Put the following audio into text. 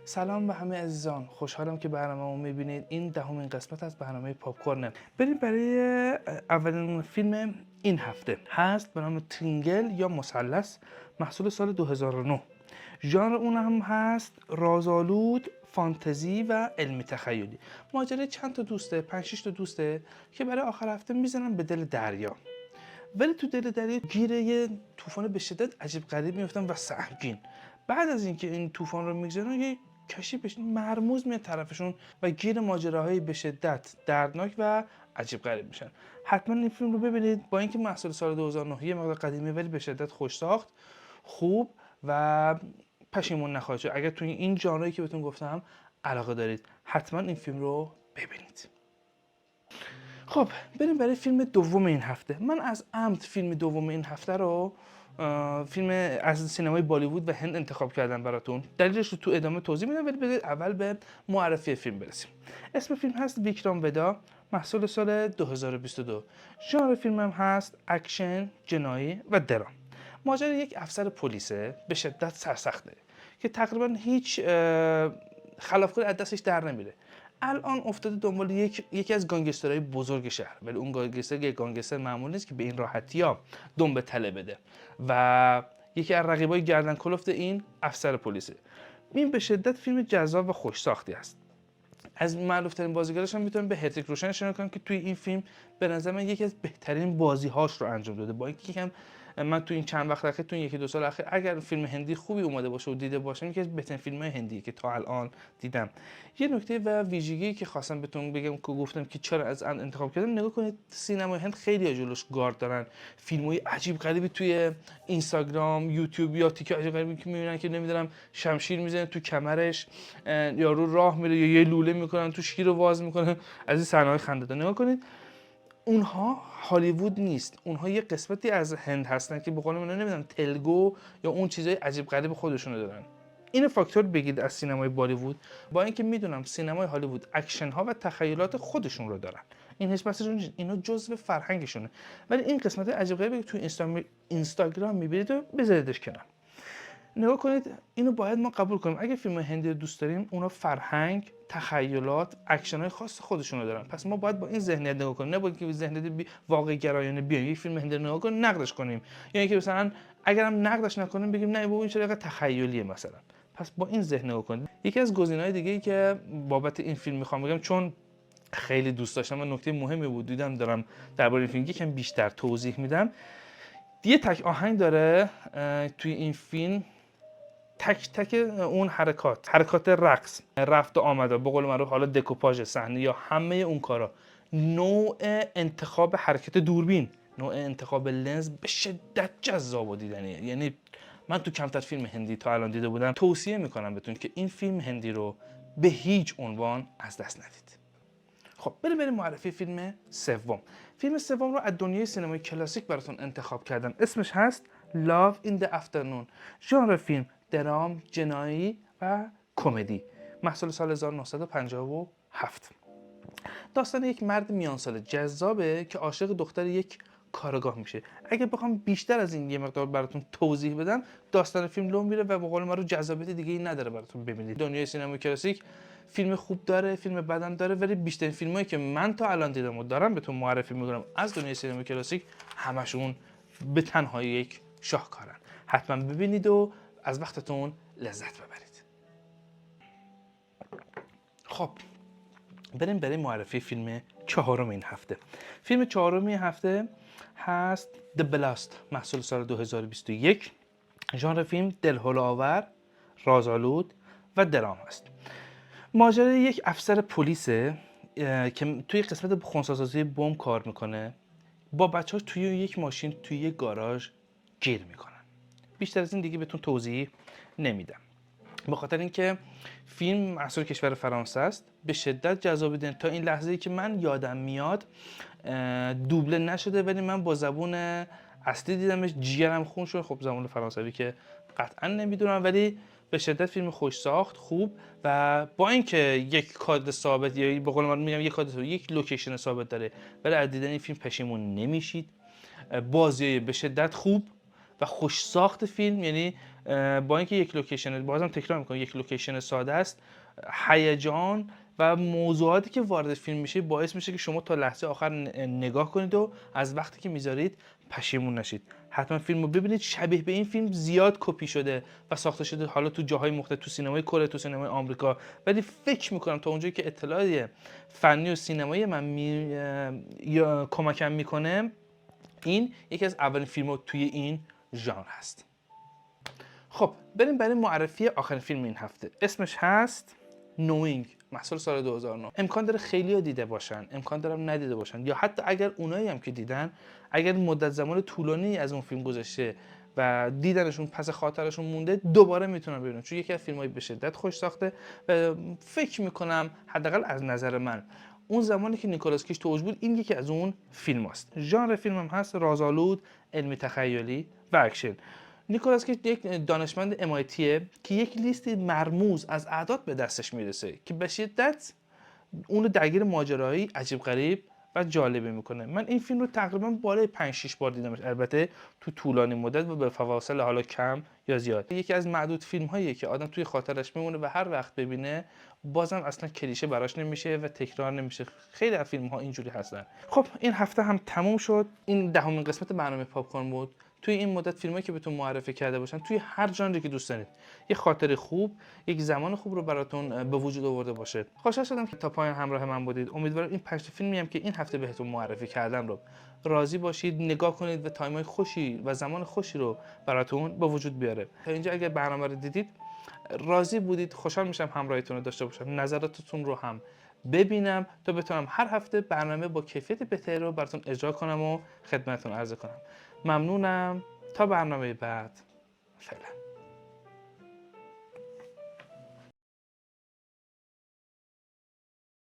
سلام به همه عزیزان، خوشحالم که برنامه‌مو می‌بینید. این دهمین قسمت از برنامه پاپکورن. بریم برای اولین فیلم این هفته. هست به نام ترینگل یا مثلث، محصول سال 2009. ژانر اون هم هست رازآلود، فانتزی و علمی تخیلی. ماجرای چند تا دوسته، 5-6 تا دوسته که برای آخر هفته میزنن به دل دریا. ولی تو دل دریا گیر یه طوفان به شدت عجیب غریب میفتن و سهمگین. بعد از اینکه این طوفان رو میگذرن یه کشیف مرموز میاد طرفشون و گیر ماجراهای به شدت دردناک و عجیب غریب میشن. حتما این فیلم رو ببینید. با اینکه محصول سال 2009 یه مقدار قدیمی ولی به شدت خوش ساخت، خوب و پشیمون نخواهید شد. اگر توی این ژانری که بهتون گفتم علاقه دارید حتما این فیلم رو ببینید. خب بریم برای فیلم دوم این هفته. من از عمد فیلم دوم این هفته رو فیلم از سینمای بالیوود و هند انتخاب کردم براتون. دلیلش رو تو ادامه توضیح میدم، ولی بذارید اول به معرفی فیلم برسیم. اسم فیلم هست ویکرام ودا، محصول سال 2022. ژانر فیلم هم هست اکشن، جنایی و درام. ماجرا یک افسر پلیسه به شدت سرسخته که تقریبا هیچ خلافکاری از دستش در نمیره. الان افتاده دنبال یکی از گانگسترهای بزرگ شهر، ولی اون گانگستر یک گانگستر معمولی نیست که به این راحتی‌ها دم به تله بده و یکی از رقیبای گردن کلفت این افسر پلیسه. این به شدت فیلم جذاب و خوش ساختی است. از معروف‌ترین بازیگرش هم میتونم به هتریک روشن اشاره کنم که توی این فیلم به نظر من یکی از بهترین بازی‌هاش رو انجام داده. با اینکه یکم من تو این چند وقت اخیر، تو این 1-2 سال اخیر، اگر فیلم هندی خوبی اومده باشه و دیده باشم، یکی از بهترین فیلم‌های هندی که تا الان دیدم. یه نکته و ویژگی که خواستم بهتون بگم که گفتم که چرا از ان انتخاب کردم، نگاه کنید سینمای هند خیلی جلوش گارد دارن. فیلم‌های عجیب غریبی توی اینستاگرام، یوتیوب یا تیک عجیب غریبی که می‌بینن که نمی‌دونم شمشیر میزنه تو کمرش، یارو راه میره یا یه لوله میکنن تو شیر رو واز میکنن. از این صحنه‌های خنده‌دار نگاه کنید. اونها هالیوود نیست، اونها یه قسمتی از هند هستن که به قول من نمیدونم تلگو یا اون چیزای عجیب غریب خودشونو دارن. این فاکتور بگید از سینمای بالیوود، با اینکه میدونم سینمای هالیوود اکشن ها و تخیلات خودشون رو دارن، این هیچ بحثی نیست، اینا جزء فرهنگشونه، ولی این قسمت عجیب غریبی که تو اینستاگرام میبینید و بذاریدش کنار. نگاه کنید، اینو باید ما قبول کنیم. اگه فیلم هندی رو دوست داریم، اونا فرهنگ، تخیلات، اکشن‌های خاص خودشونو دارن. پس ما باید با این ذهنیت نگاه کنیم، نه با اینکه ذهنیت واقعی گرایانه بیایم یک فیلم هندی رو نگاه کنیم نقدش کنیم، یا اینکه مثلا اگرم نقدش نکنیم بگیم نه بابا این چرا تخیلیه مثلا. پس با این ذهن نگاه کنید. یکی از گزینه‌های دیگه‌ای که بابت این فیلم میخوام بگم، چون خیلی دوست داشتم و نکته مهمی بود دیدم دارم درباره این فیلم یکم بیشتر توضیح میدم. یه تک آهنگ داره توی این فیلم، تک تک اون حرکات رقص، رفت و آمد، به قول معروف حالا دکوپاژ صحنه یا همه اون کارا، نوع انتخاب حرکت دوربین، نوع انتخاب لنز به شدت جذاب و دیدنیه. یعنی من تو کمتر فیلم هندی تا الان دیده بودم. توصیه میکنم بهتون که این فیلم هندی رو به هیچ عنوان از دست ندید. خب بریم معرفی فیلم سوم. فیلم سوم رو از دنیای سینمای کلاسیک براتون انتخاب کردم. اسمش هست Love in the Afternoon. ژانر فیلم درام، جنایی و کمدی. محصول سال 1957. داستان یک مرد میان سال جذابه که عاشق دختر یک کارگاه میشه. اگه بخوام بیشتر از این یه مقدار براتون توضیح بدم، داستان فیلم لو میره و به قول من رو جذابیت دیگه‌ای نداره براتون ببینید. دنیای سینمای کلاسیک فیلم خوب داره، فیلم بدم داره، ولی بیشترین فیلمایی که من تا الان دیدم و دارم بهتون معرفی میکنم از دنیای سینمای کلاسیک، همشون به تنهایی یک شاهکارن. حتما ببینید و از وقتتون لذت ببرید. خب بریم برای معرفی فیلم چهارم این هفته. فیلم چهارم این هفته هست The Blast، محصول سال 2021. ژانر فیلم دلهره‌آور، رازآلود و درام است. ماجرای یک افسر پلیسه که توی قسمت خنثی‌سازی بمب کار میکنه، با بچه‌هاش توی یک ماشین توی یک گاراژ گیر میکنن. بیشتر از این دیگه بهتون توضیح نمیدم، به خاطر اینکه فیلم محصول کشور فرانسه است. به شدت جذاب دیدن. تا این لحظه‌ای که من یادم میاد دوبله نشده، ولی من با زبون اصلی دیدمش، جیگرم خون شد. خب زبون فرانسوی که قطعا نمیدونم، ولی به شدت فیلم خوش ساخت، خوب، و با اینکه یک کادر ثابت یا به قول من میگم یک کادر ثابت، یک لوکیشن ثابت داره، ولی از دیدن این فیلم پشیمون نمیشید. بازی به شدت خوب و خوش ساخت فیلم، یعنی با اینکه یک لوکیشن، بازم تکرار میکنم، یک لوکیشن ساده است، هیجان و موضوعاتی که وارد فیلم میشه باعث میشه که شما تا لحظه آخر نگاه کنید و از وقتی که میذارید پشیمون نشید. حتما فیلم رو ببینید. شبیه به این فیلم زیاد کپی شده و ساخته شده، حالا تو جاهای مختلف، تو سینمای کره، تو سینمای آمریکا، ولی فکر میکنم تا اونجایی که اطلاعی فنی و سینمایی من یا کمکم میکنه، این یکی از اولین فیلم‌ها توی این ژانر هست. خب بریم برای معرفی آخرین فیلم این هفته. اسمش هست نوینگ، محصول سال 2009. امکان داره خیلی‌ها دیده باشن، امکان داره ندیده باشن، یا حتی اگر اونایی هم که دیدن، اگر مدت زمان طولانی از اون فیلم گذشته و دیدنشون پس خاطرشون مونده، دوباره میتونن ببینن، چون یکی از فیلم‌های به شدت خوش ساخته و فکر میکنم حداقل از نظر من اون زمانی که نیکولاس کیج تو اوج بود، این یکی از اون فیلم‌هاست. ژانر فیلمم هست رازآلود، علمی تخیلی و اکشن. نیکولاس کیج یک دانشمند MIT که یک لیست مرموز از اعداد به دستش میرسه که به شدت اونو درگیر ماجراهایی عجیب غریب و جالبی میکنه. من این فیلم رو تقریبا بالای 5-6 بار دیدمش، البته تو طولانی مدت و به فواصل حالا کم یا زیاد. یکی از معدود فیلم هاییه که آدم توی خاطرش میمونه و هر وقت ببینه بازم اصلا کلیشه براش نمیشه و تکرار نمیشه. خیلی از فیلم ها اینجوری هستن. خب این هفته هم تموم شد. این دهمین قسمت برنامه پاپکورن بود. توی این مدت فیلمایی که بهتون معرفی کرده باشن توی هر ژانری که دوست دارید، یه خاطر خوب، یک زمان خوب رو براتون به وجود آورده باشه. خوشحال شدم که تا پایان همراه من بودید. امیدوارم این 5 فیلمی هم که این هفته بهتون معرفی کردم رو راضی باشید، نگاه کنید و تایمای خوشی و زمان خوشی رو براتون به وجود بیاره. تا اینجا اگر برنامه رو دیدید راضی بودید، خوشحال میشم همراهیتون رو داشته باشم، نظراتتون رو هم ببینم تا بتونم هر هفته برنامه با کیفیت بهتری رو براتون اجرا کنم و خدمتتون عرضه کنم. ممنونم. تا برنامه بعد.